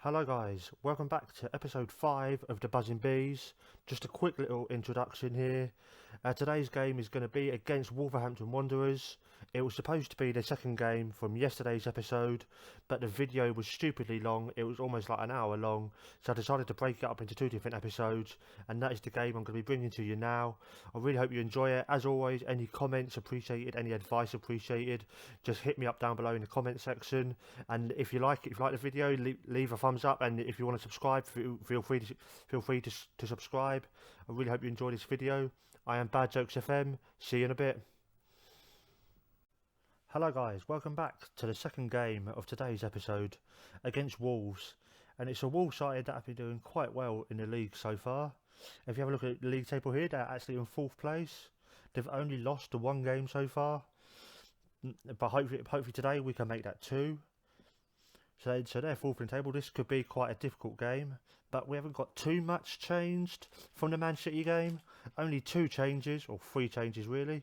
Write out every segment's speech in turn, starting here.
Hello guys, welcome back to episode 5 of the Buzzing Bees. Just a quick little introduction here. Today's game is going to be against Wolverhampton Wanderers. It was supposed to be the second game from yesterday's episode, but the video was stupidly long. It was almost like an hour long, so I decided to break it up into two different episodes, and that is the game I'm going to be bringing to you now. I really hope you enjoy it. As always, any comments appreciated, any advice appreciated. Just hit me up down below in the comment section, and if you like the video, leave a thumbs up, and if you want to subscribe, feel free to subscribe. I really hope you enjoy this video. I am Bad Jokes FM. See you in a bit. Hello guys, welcome back to the second game of today's episode against Wolves, and it's a Wolves side that have been doing quite well in the league so far. If you have a look at the league table here, they're actually in 4th place. They've only lost the one game so far, but hopefully today we can make that 2. So they're 4th in the table. This could be quite a difficult game, but we haven't got too much changed from the Man City game. Only 2 changes, or 3 changes really.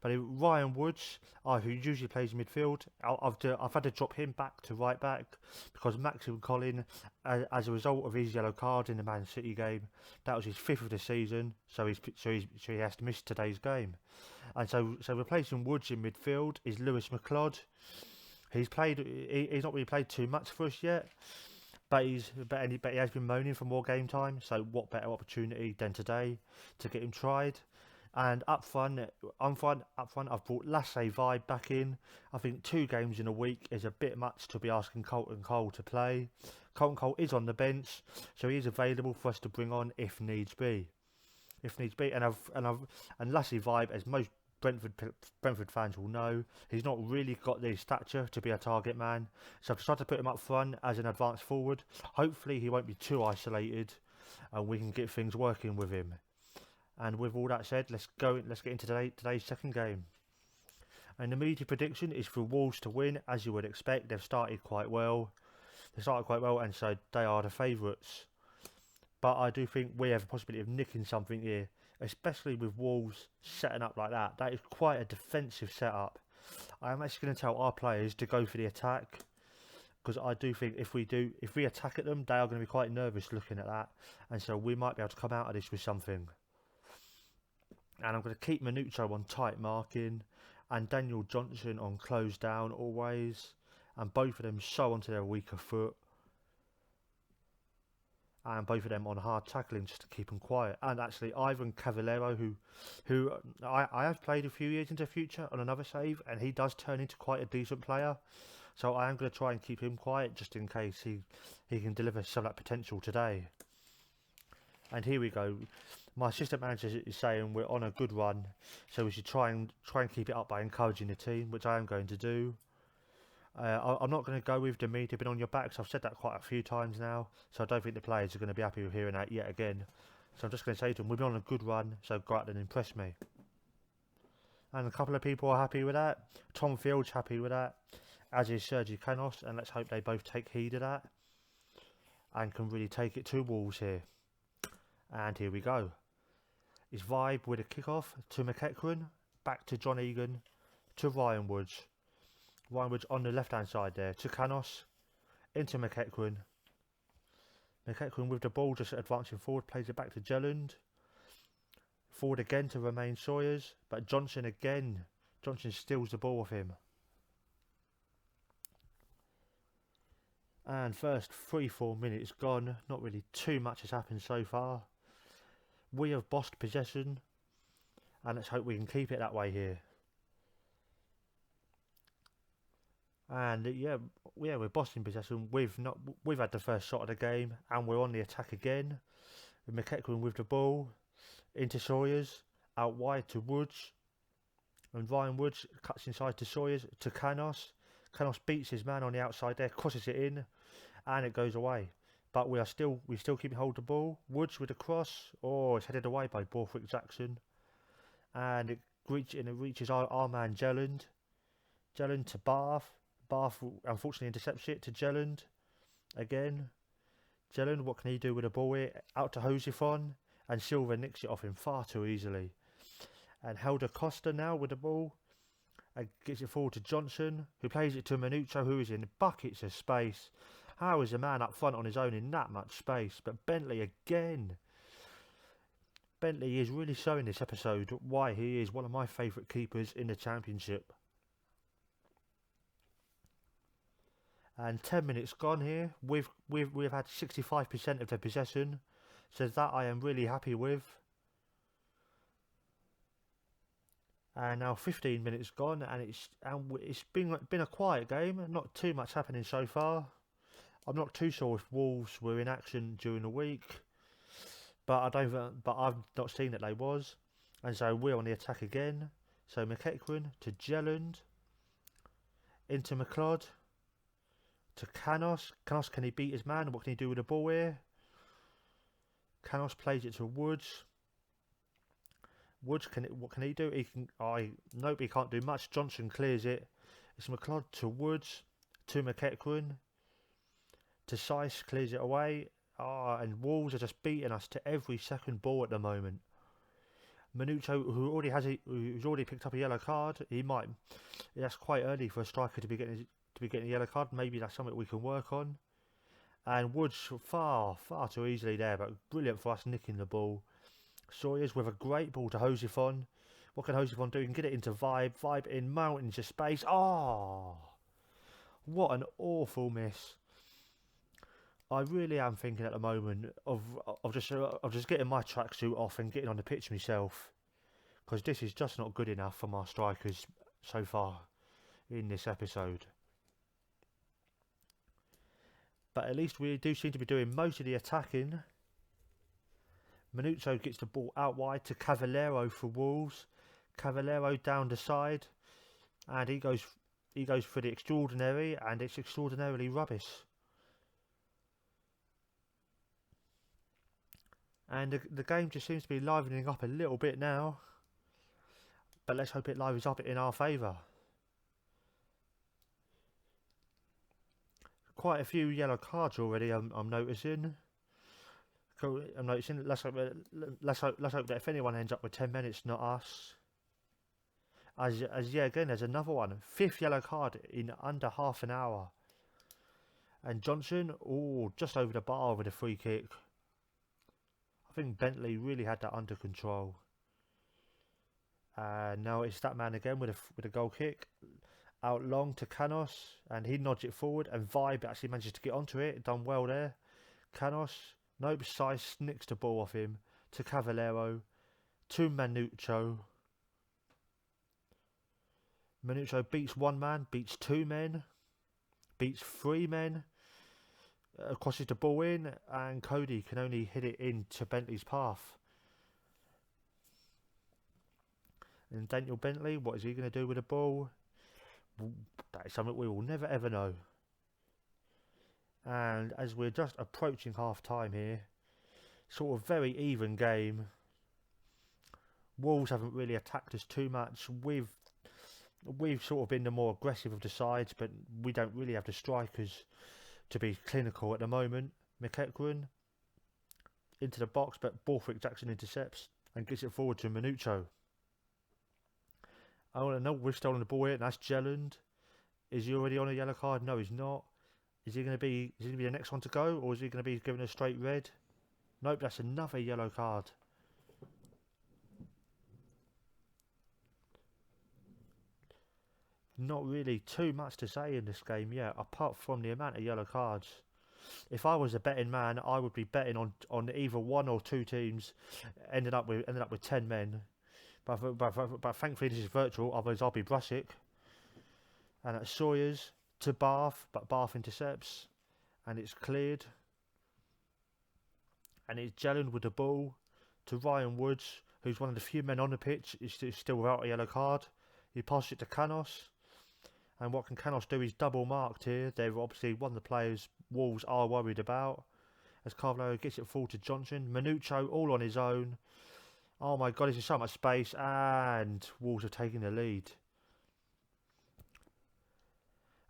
But Ryan Woods, who usually plays midfield, I've had to drop him back to right back because Maxim Collin, as a result of his yellow card in the Man City game, that was his 5th of the season, so he has to miss today's game. And so replacing Woods in midfield is Lewis McLeod. He's not really played too much for us yet, but he has been moaning for more game time. So what better opportunity than today to get him tried? And up front, I've brought Lasse Vibe back in. I think 2 games in a week is a bit much to be asking Colton Cole to play. Colton Cole is on the bench, so he is available for us to bring on if needs be. And Lasse Vibe, as most Brentford fans will know, he's not really got the stature to be a target man, so I've decided to put him up front as an advanced forward. Hopefully he won't be too isolated and we can get things working with him. And with all that said, let's get into today's second game. And the media prediction is for Wolves to win, as you would expect. They've started quite well, and so they are the favourites. But I do think we have a possibility of nicking something here, especially with Wolves setting up like that. That is quite a defensive setup. I am actually going to tell our players to go for the attack, because I do think if we attack at them, they are going to be quite nervous looking at that, and so we might be able to come out of this with something. And I'm going to keep Manucho on tight marking, and Daniel Johnson on close down always, and both of them so onto their weaker foot, and both of them on hard tackling just to keep them quiet. And actually Ivan Cavallero, who I have played a few years into the future on another save, and he does turn into quite a decent player, so I am going to try and keep him quiet just in case he can deliver some of that potential today. And here we go. My assistant manager is saying we're on a good run, so we should try and keep it up by encouraging the team, which I am going to do. I'm not going to go with the media being on your backs. I've said that quite a few times now, so I don't think the players are going to be happy with hearing that yet again. So I'm just going to say to them, we've been on a good run, so go out and impress me. And a couple of people are happy with that. Tom Field's happy with that, as is Sergi Canos, and let's hope they both take heed of that and can really take it to Wolves here. And here we go. It's Vibe with a kickoff to McEachran, back to John Egan, to Ryan Woods. Ryan Woods on the left hand side there, to Canos, into McEachran. McEachran with the ball just advancing forward, plays it back to Jelland. Forward again to Romain Sawyers, but Johnson steals the ball off him. And first 3-4 minutes gone, not really too much has happened so far. We have bossed possession, and let's hope we can keep it that way here. And we're bossing possession. We've had the first shot of the game, and we're on the attack again. With McEachran with the ball into Sawyers, out wide to Woods, and Ryan Woods cuts inside to Sawyers to Canos. Canos beats his man on the outside there, crosses it in, and it goes away. But we still keep hold of the ball. Woods with a cross. Oh, it's headed away by Borthwick Jackson. And it reaches our man Jelland. Jelland to Bath. Bath unfortunately intercepts it to Jelland. Again. Jelland, what can he do with the ball here? Out to Josefon. And Silva nicks it off him far too easily. And Helder Costa now with the ball. And gets it forward to Johnson, who plays it to Manucho, who is in buckets of space. How is a man up front on his own in that much space? But Bentley again. Bentley is really showing this episode why he is one of my favourite keepers in the Championship. And 10 minutes gone here. We've had 65% of the possession, so that I am really happy with. And now 15 minutes gone, and it's been a quiet game. Not too much happening so far. I'm not too sure if Wolves were in action during the week, but I've not seen that they was. And so we're on the attack again. So McEachran to Jelland, into McLeod, to Canos. Canos, can he beat his man? What can he do with the ball here? Canos plays it to Woods. Woods, what can he do? Nope, he can't do much. Johnson clears it. It's McLeod to Woods, to McEachran, to Sice, clears it away. And Wolves are just beating us to every second ball at the moment. Minuto, who's already picked up a yellow card, that's quite early for a striker to be getting a yellow card. Maybe that's something we can work on. And Woods far too easily there, but brilliant for us nicking the ball. Sawyers with a great ball to Josefon. What can Josefon do? He can get it into Vibe. Vibe in mountains of space. What an awful miss. I really am thinking at the moment of just getting my tracksuit off and getting on the pitch myself, because this is just not good enough for my strikers so far in this episode. But at least we do seem to be doing most of the attacking. Minuto gets the ball out wide to Cavallero for Wolves. Cavallero down the side, and he goes for the extraordinary, and it's extraordinarily rubbish. And the game just seems to be livening up a little bit now, but let's hope it livens up in our favour. Quite a few yellow cards already. I'm noticing. Let's hope that if anyone ends up with 10 minutes, not us. Again, there's another one. 5th yellow card in under half an hour. And Johnson, just over the bar with a free kick. I think Bentley really had that under control. And now it's that man again with a goal kick. Out long to Canos, and he nods it forward, and Vibe actually manages to get onto it. Done well there. Canos. Nope, Sice nicks the ball off him to Cavallero, to Minuto. Minuto beats one man, beats two men, beats three men, crosses the ball in, and Cody can only hit it into Bentley's path. And Daniel Bentley, what is he going to do with the ball? That is something we will never ever know. And as we're just approaching half time here, sort of very even game. Wolves haven't really attacked us too much. We've sort of been the more aggressive of the sides, but we don't really have the strikers to be clinical at the moment. McEachran into the box, but Borthwick Jackson intercepts and gets it forward to Minuto. Oh no, we've stolen the ball here, and that's Jelland. Is he already on a yellow card? No, he's not. Is he going to be the next one to go, or is he going to be given a straight red? Nope, that's another yellow card. Not really too much to say in this game yet, apart from the amount of yellow cards. If I was a betting man, I would be betting on either one or two teams ended up with 10 men. But thankfully this is virtual, otherwise I'll be Brusick. And at Sawyers to Bath, but Bath intercepts, and it's cleared. And it's Jelland with the ball to Ryan Woods, who's one of the few men on the pitch, is still without a yellow card. He passes it to Canos, and what can Canos do? He's double marked here. They're obviously one of the players Wolves are worried about. As Carvalho gets it forward to Johnson, Minuto all on his own. Oh my god, there's so much space, and Wolves have taken the lead.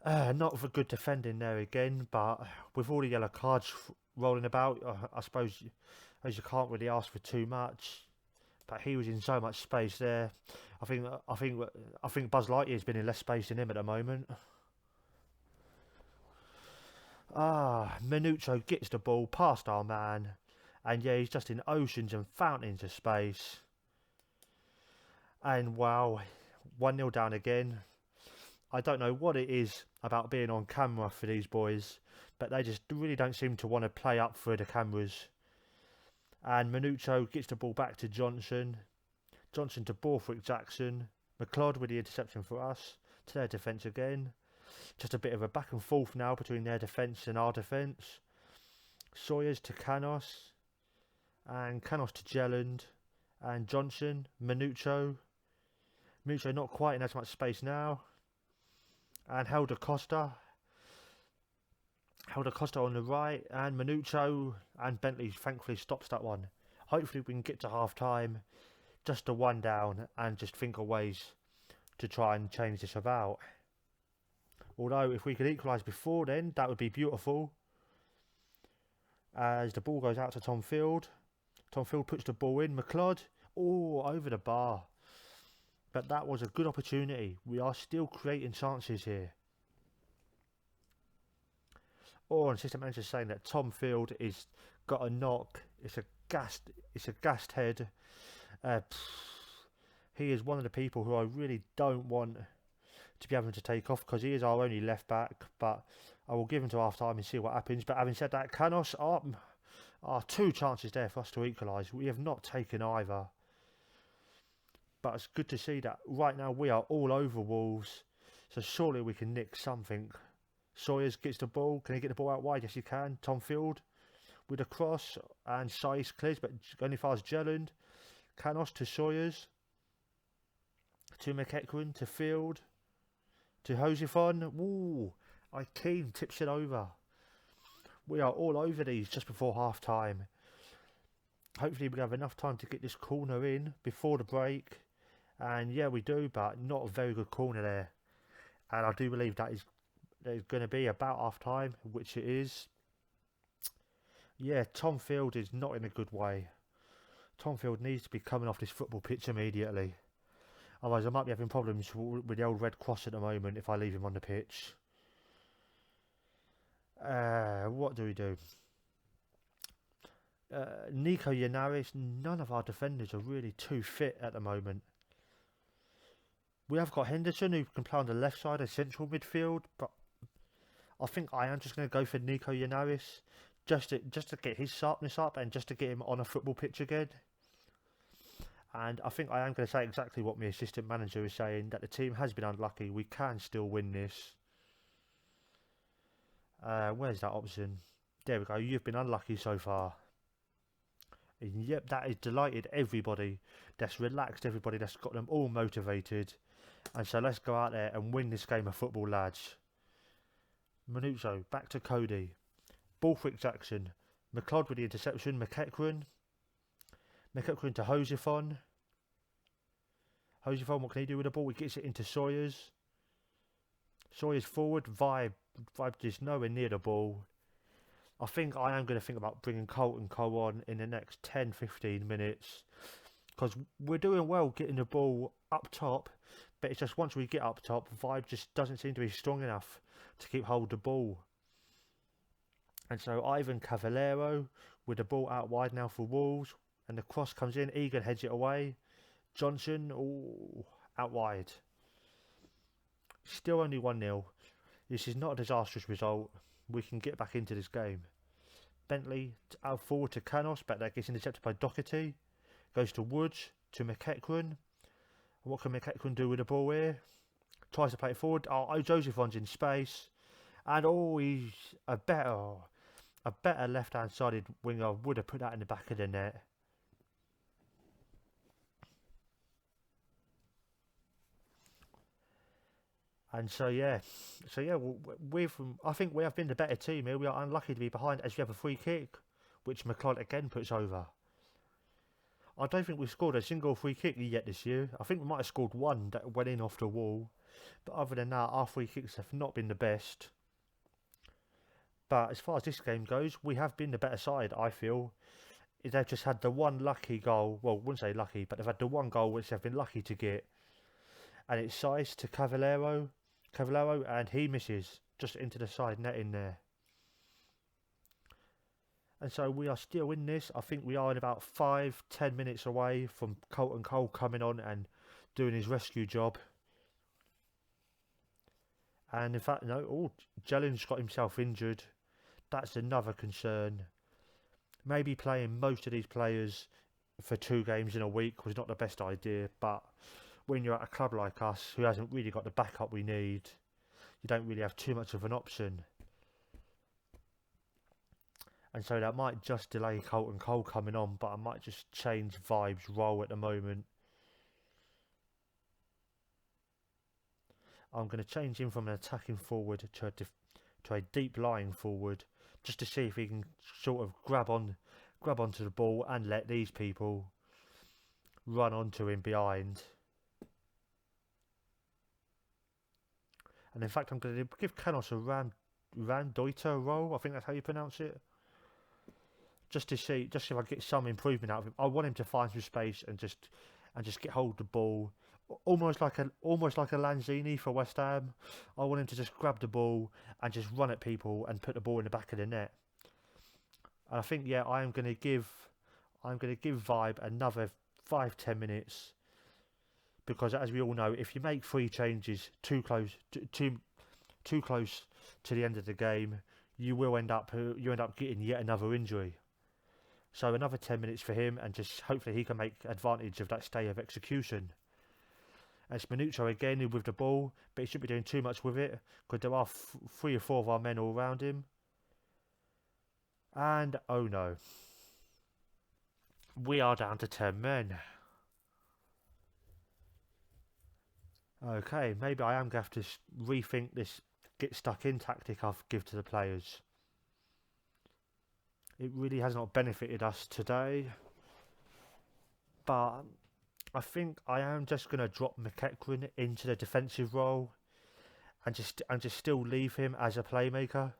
Not for good defending there again, but with all the yellow cards rolling about, I suppose as you can't really ask for too much. But he was in so much space there. I think Buzz Lightyear's been in less space than him at the moment. Minuccio gets the ball past our man. And yeah, he's just in oceans and fountains of space. And wow, 1-0 down again. I don't know what it is about being on camera for these boys, but they just really don't seem to want to play up for the cameras. And Minuccio gets the ball back to Johnson. Johnson to Borthwick Jackson. McLeod with the interception for us. To their defence again. Just a bit of a back and forth now between their defence and our defence. Sawyers to Canos. And Canos to Jelland. And Johnson. Minuccio. Minuccio not quite in as much space now. And Helder Costa. Helder Costa on the right. And Minuccio and Bentley thankfully stops that one. Hopefully we can get to half time. Just a 1 down and just think of ways to try and change this about. Although if we could equalise before then, that would be beautiful. As the ball goes out to Tom Field. Tom Field puts the ball in. McLeod, over the bar. But that was a good opportunity. We are still creating chances here. And assistant manager saying that Tom Field is got a knock. It's a gassed head. He is one of the people who I really don't want to be having to take off because he is our only left back. But I will give him to half time and see what happens. But having said that, Canos are 2 chances there for us to equalise. We have not taken either. But it's good to see that right now we are all over Wolves. So surely we can nick something. Sawyers gets the ball. Can he get the ball out wide? Yes, he can. Tom Field with a cross. And Saiz clears, but only far as Jelland. Canos to Sawyers. To McEachran. To Field. To Josefon. Keane tips it over. We are all over these just before half time. Hopefully we have enough time to get this corner in before the break. And yeah, we do, but not a very good corner there. And I do believe that is going to be about half time, which it is. Yeah, Tom Field is not in a good way. Tom Field needs to be coming off this football pitch immediately. Otherwise I might be having problems with the old Red Cross at the moment if I leave him on the pitch. What do we do? Nico Yanaris, none of our defenders are really too fit at the moment. We have got Henderson who can play on the left side of central midfield, but I think I am just going to go for Nico Yanaris just to get his sharpness up and just to get him on a football pitch again. And I think I am going to say exactly what my assistant manager is saying, that the team has been unlucky. We can still win this. Where's that option? There we go. You've been unlucky so far. And yep, that has delighted everybody. That's relaxed everybody. That's got them all motivated. And so let's go out there and win this game of football, lads. Minuccio, back to Cody. Borthwick Jackson. McLeod with the interception. McEachran to Josefon. Josefon, what can he do with the ball? He gets it into Sawyers. Sawyers forward. Vibe just nowhere near the ball. I think I am going to think about bringing Colt and Co on in the next 10-15 minutes. Because we're doing well getting the ball up top. But it's just once we get up top, Vibe just doesn't seem to be strong enough to keep hold of the ball. And so Ivan Cavallero with the ball out wide now for Wolves. And the cross comes in. Egan heads it away. Johnson, out wide. Still only 1-0. This is not a disastrous result. We can get back into this game. Bentley out forward to Canos, but that gets intercepted by Doherty. Goes to Woods, to McEachran. What can McEachran do with the ball here? Tries to play it forward. Josephon's in space. And he's a better left-hand sided winger would have put that in the back of the net. And I think we have been the better team here. We are unlucky to be behind as we have a free kick, which McLeod again puts over. I don't think we've scored a single free kick yet this year. I think we might have scored one that went in off the wall. But other than that, our free kicks have not been the best. But as far as this game goes, we have been the better side, I feel. They've just had the one lucky goal. Well, I wouldn't say lucky, but they've had the one goal which they've been lucky to get. And it's Saiz to Cavallero, and he misses just into the side net in there. And so we are still in this. I think we are in about 5-10 minutes away from Colton Cole coming on and doing his rescue job. And in fact, no, Jellen's got himself injured. That's another concern. Maybe playing most of these players for 2 games in a week was not the best idea, but when you're at a club like us who hasn't really got the backup we need, you don't really have too much of an option. And so that might just delay Colton Cole coming on, but I might just change Vibe's role at the moment. I'm going to change him from an attacking forward to a deep lying forward, just to see if he can sort of grab onto the ball and let these people run onto him behind. And in fact, I'm going to give Canos a Randeuter role. I think that's how you pronounce it. Just to see if I get some improvement out of him. I want him to find some space and just get hold of the ball, almost like a Lanzini for West Ham. I want him to just grab the ball and just run at people and put the ball in the back of the net. And I think I'm going to give Vibe another 5-10 minutes, because as we all know, if you make 3 changes too close to the end of the game, you end up getting yet another injury. So another 10 minutes for him, and just hopefully he can make advantage of that stay of execution. And it's Minuccio again with the ball, but he shouldn't be doing too much with it, because there are 3 or 4 of our men all around him. And oh no, we are down to 10 men. Okay, maybe I am going to have to rethink this get stuck in tactic I've give to the players. It really has not benefited us today, but I think I am just going to drop McEachran into the defensive role and just still leave him as a playmaker.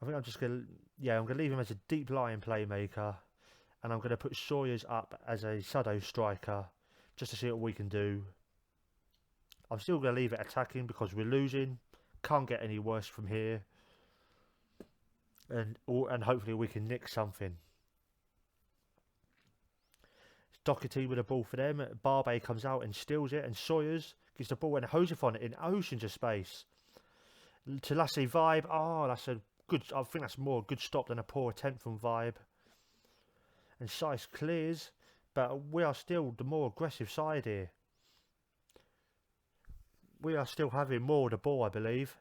I think I'm just going to leave him as a deep lying playmaker, and I'm going to put Sawyers up as a pseudo striker just to see what we can do. I'm still going to leave it attacking because we're losing. Can't get any worse from here. And hopefully we can nick something. It's Doherty with a ball for them. Barbe comes out and steals it, and Sawyers gives the ball and Josefon in oceans of space to Lassie Vibe. Oh, that's a good. I think that's more a good stop than a poor attempt from Vibe. And Sice clears, but we are still the more aggressive side here. We are still having more of the ball, I believe.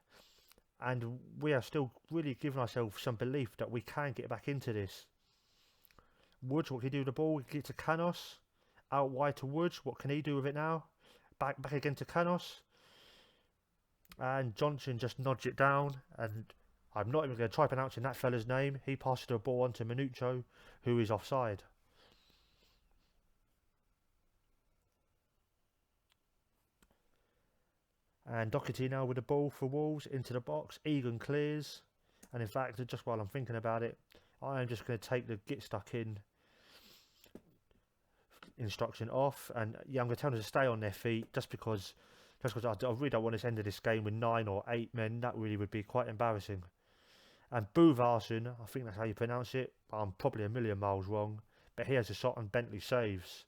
And we are still really giving ourselves some belief that we can get back into this. Woods, what can he do with the ball? Get to Canos. Out wide to Woods. What can he do with it now? Back again to Canos. And Johnson just nods it down. And I'm not even going to try pronouncing that fella's name. He passes the ball on to Minuccio, who is offside. And Doherty now with the ball for Wolves into the box. Egan clears. And in fact, just while I'm thinking about it, I am just going to take the get stuck in instruction off. And I'm going to tell them to stay on their feet just because I really don't want to end of this game with 9 or 8 men. That really would be quite embarrassing. And Boovarson, I think that's how you pronounce it. I'm probably a million miles wrong. But he has a shot and Bentley saves.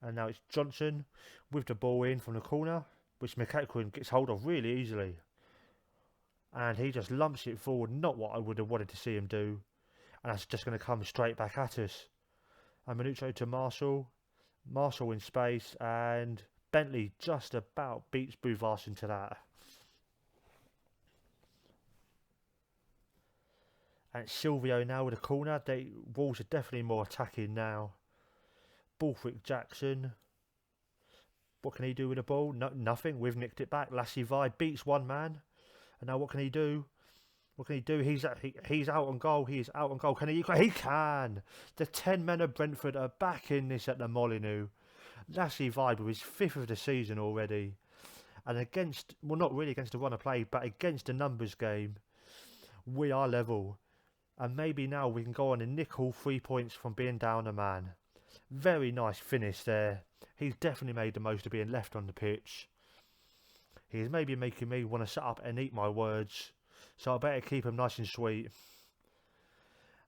And now it's Johnson with the ball in from the corner, which McEachran gets hold of really easily. And he just lumps it forward, not what I would have wanted to see him do. And that's just going to come straight back at us. And Minuccio to Marshall. Marshall in space, and Bentley just about beats Boovarson to that. And Silvio now with a corner. Wolves are definitely more attacking now. Borthwick Jackson. What can he do with the ball? No, nothing. We've nicked it back. Lassie Vibe beats one man. And now what can he do? What can he do? He's out on goal. He is out on goal. Can he? He can. The 10 men of Brentford are back in this at the Molyneux. Lassie Vibe with his 5th of the season already. And against, well, not really against the run of play, but against a numbers game, we are level. And maybe now we can go on and nick all 3 points from being down a man. Very nice finish there. He's definitely made the most of being left on the pitch. He's maybe making me want to sit up and eat my words So I better keep them nice and sweet.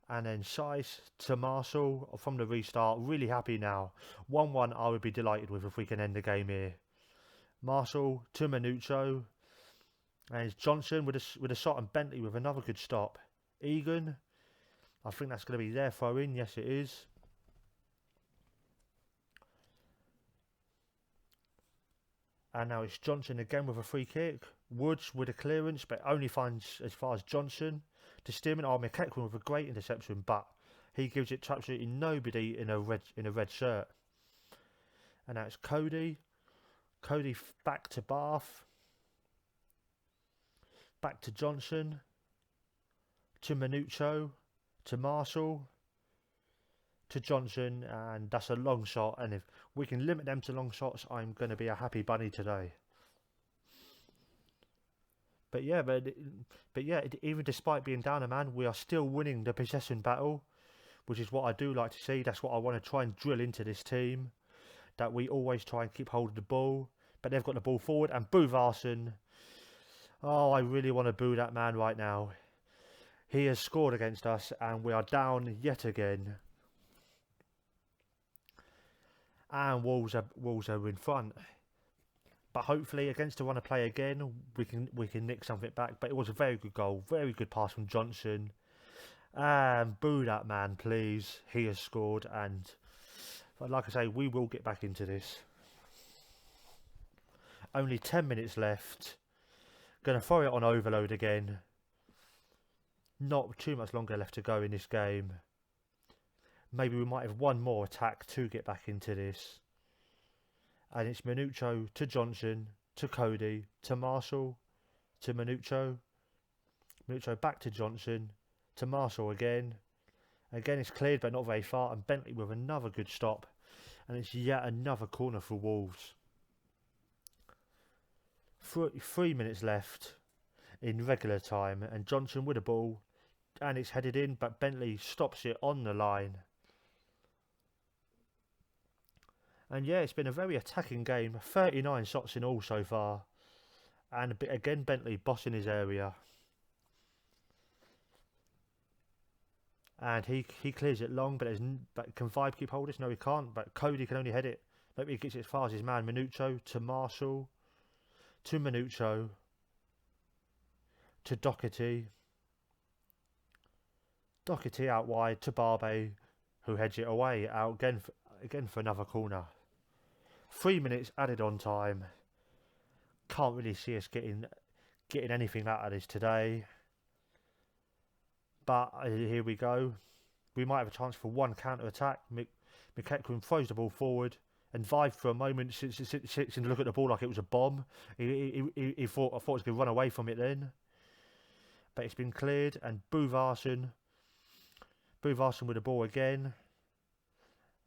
And then Size to Marshall from the restart. Really happy now. 1-1 I would be delighted with if we can end the game here. Marshall to Manucho. And it's Johnson with a shot, and Bentley with another good stop. Egan. I think that's going to be their throw in. Yes, it is. And now it's Johnson again with a free kick. Woods with a clearance, but only finds as far as Johnson. To Stearman, McEachran with a great interception, but he gives it to absolutely nobody in a red shirt. And now it's Cody. Cody back to Bath. Back to Johnson. To Manucho. To Marshall. To Johnson, and that's a long shot, and if we can limit them to long shots, I'm going to be a happy bunny today. But yeah, even despite being down a man, we are still winning the possession battle, which is what I do like to see. That's what I want to try and drill into this team, that we always try and keep hold of the ball. But they've got the ball forward, and Boo Varson. Oh, I really want to boo that man right now. He has scored against us, and we are down yet again. And Wolves are in front. But hopefully against the run of play again, we can nick something back. But it was a very good goal, very good pass from Johnson. And boo that man, please. He has scored, and like I say, we will get back into this. Only 10 minutes left. Gonna throw it on overload again. Not too much longer left to go in this game. Maybe we might have one more attack to get back into this. And it's Manucho to Johnson, to Cody, to Marshall, to Manucho. Manucho back to Johnson, to Marshall again. Again it's cleared but not very far, and Bentley with another good stop. And it's yet another corner for Wolves. 3 minutes left in regular time, and Johnson with the ball. And it's headed in, but Bentley stops it on the line. And yeah, it's been a very attacking game. 39 shots in all so far. And again, Bentley bossing his area. And he clears it long, but can Vibe keep hold of this? No, he can't. But Cody can only head it. Maybe he gets it as far as his man Manucho. To Marshall. To Manucho. To Doherty. Doherty out wide to Barbe, who heads it away. Out again for another corner. 3 minutes added on time. Can't really see us getting anything out of this today. But here we go. We might have a chance for one counter attack. McEachran throws the ball forward, and Vibe for a moment sits and look at the ball like it was a bomb. He thought it was going to run away from it then. But it's been cleared, and Boo Varson with the ball again.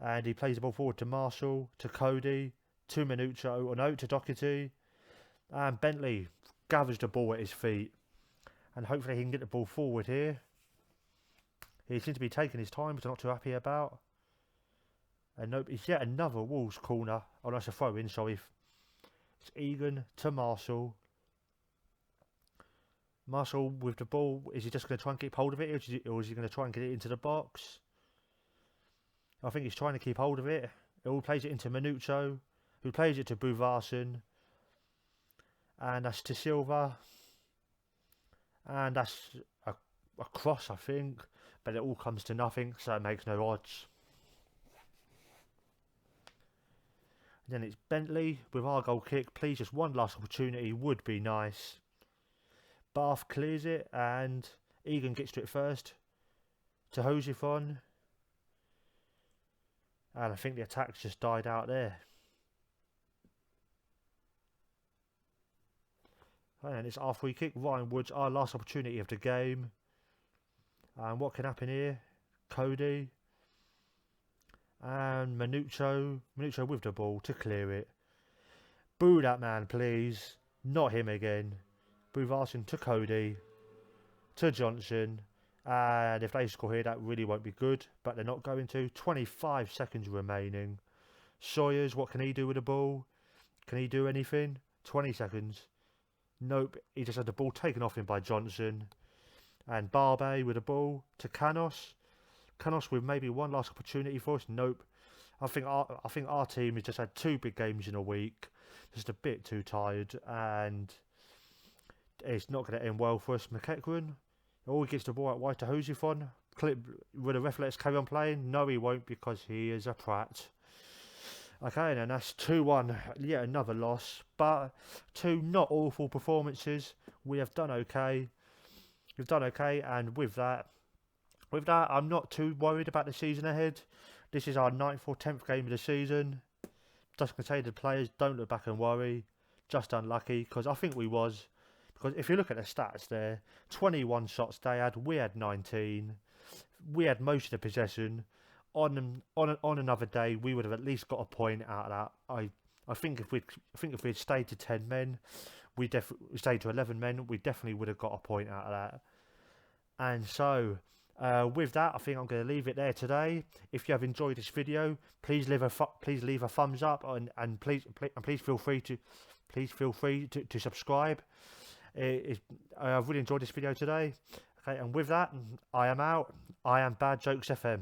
And he plays the ball forward to Marshall, to Cody, to Manucho, or no, to Doherty. And Bentley gathers the ball at his feet. And hopefully he can get the ball forward here. He seems to be taking his time, which I'm not too happy about. And nope, it's yet another Wolves corner. Oh, that's a throw in, sorry. It's Egan to Marshall. Marshall with the ball. Is he just going to try and keep hold of it, or is he going to try and get it into the box? I think he's trying to keep hold of it. He plays it into Manucho, who plays it to Boo Varson. And that's to Silva. And that's a cross, I think. But it all comes to nothing, so it makes no odds. And then it's Bentley with our goal kick. Please, just one last opportunity would be nice. Bath clears it, and Egan gets to it first. To Josefon. And I think the attack's just died out there. And it's our free kick. Ryan Woods, our last opportunity of the game. And what can happen here? Cody. And Manucho with the ball to clear it. Boo that man, please. Not him again. Boo Varson to Cody. To Johnson. And if they score here, that really won't be good. But they're not going to. 25 seconds remaining. Sawyers, what can he do with the ball? Can he do anything? 20 seconds. Nope, he just had the ball taken off him by Johnson. And Barbe with the ball to Canos. Canos with maybe one last opportunity for us. Nope. I think our team has just had 2 big games in a week. Just a bit too tired, and it's not going to end well for us. McEachran, he gets the ball out wide to Josefon. Will the ref let us carry on playing? No, he won't, because he is a prat. Okay, and that's 2-1. Yet another loss, but 2 not awful performances. We have done okay. We've done okay, and with that, I'm not too worried about the season ahead. This is our 9th or 10th game of the season. Just going to say to the players, don't look back and worry. Just unlucky, because I think we was. Because if you look at the stats there, 21 shots they had, we had 19. We had most of the possession. On another day, we would have at least got a point out of that. I think if we'd stayed to 10 men, we stayed to 11 men, we definitely would have got a point out of that. And so, with that, I think I'm going to leave it there today. If you have enjoyed this video, please leave a thumbs up, and please feel free to subscribe. I've really enjoyed this video today. Okay, and with that, I am out. I am Bad Jokes FM.